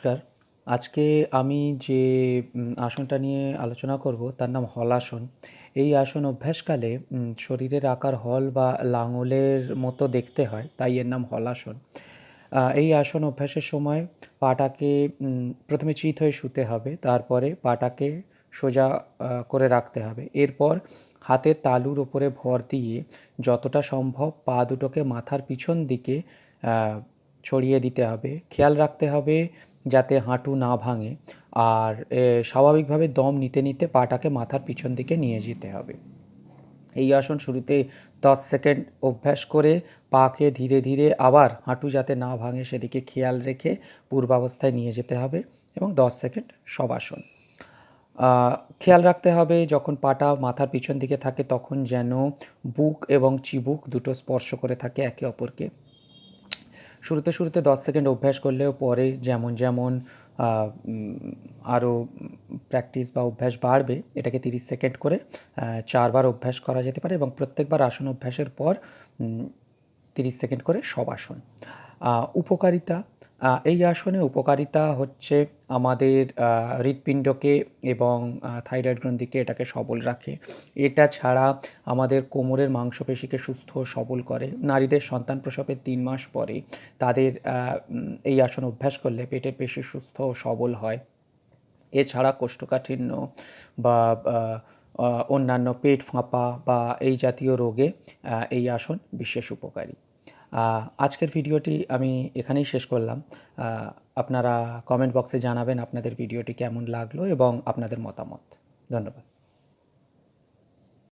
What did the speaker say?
নমস্কার। আজকে আমি যে আসনটা নিয়ে আলোচনা করব তার নাম হলাসন। এই আসন অভ্যাসকালে শরীরের আকার হল বা লাঙলের মতো দেখতে হয়, তাই এর নাম হলাসন। এই আসন অভ্যাসের সময় পাটাকে প্রথমে চিত হয়ে শুতে হবে, তারপরে পাটাকে সোজা করে রাখতে হবে। এরপর হাতের তালুর ওপরে ভর দিয়ে যতটা সম্ভব পা দুটোকে মাথার পিছন দিকে ছড়িয়ে দিতে হবে। খেয়াল রাখতে হবে যাতে হাঁটু না ভাঙে, আর স্বাভাবিকভাবে দম নিতে নিতে পাটাকে মাথার পিছন দিকে নিয়ে যেতে হবে। এই আসন শুরুতে 10 সেকেন্ড অভ্যাস করে পাকে ধীরে ধীরে আবার হাঁটু যাতে না ভাঙে সেদিকে খেয়াল রেখে পূর্বাবস্থায় নিয়ে যেতে হবে এবং 10 সেকেন্ড শবাসন। খেয়াল রাখতে হবে যখন পাটা মাথার পিছন দিকে থাকে তখন যেন বুক এবং চিবুক দুটো স্পর্শ করে থাকে একে অপরকে। শুরুতে 10 সেকেন্ড অভ্যাস করলেও পরে যেমন যেমন আরও প্র্যাকটিস বা অভ্যাস বাড়বে, এটাকে 30 সেকেন্ড করে 4 বার অভ্যাস করা যেতে পারে এবং প্রত্যেকবার আসন অভ্যাসের পর 30 সেকেন্ড করে শবাসন। উপকারিতা, এই আসনে উপকারিতা হচ্ছে আমাদের হৃৎপিণ্ডকে এবং থাইরয়েড গ্রন্থিকে এটাকে সবল রাখে। এটা ছাড়া আমাদের কোমরের মাংসপেশিকে সুস্থ ও সবল করে। নারীদের সন্তান প্রসবের 3 মাস পরে তাদের এই আসন অভ্যাস করলে পেটের পেশি সুস্থ ও সবল হয়। এছাড়া কোষ্ঠকাঠিন্য বা অন্যান্য পেট ফাঁপা বা এই জাতীয় রোগে এই আসন বিশেষ উপকারী। আজকের ভিডিওটি আমি এখানেই শেষ করলাম। আপনারা কমেন্ট বক্সে জানাবেন আপনাদের ভিডিওটি কেমন লাগলো এবং আপনাদের মতামত। ধন্যবাদ।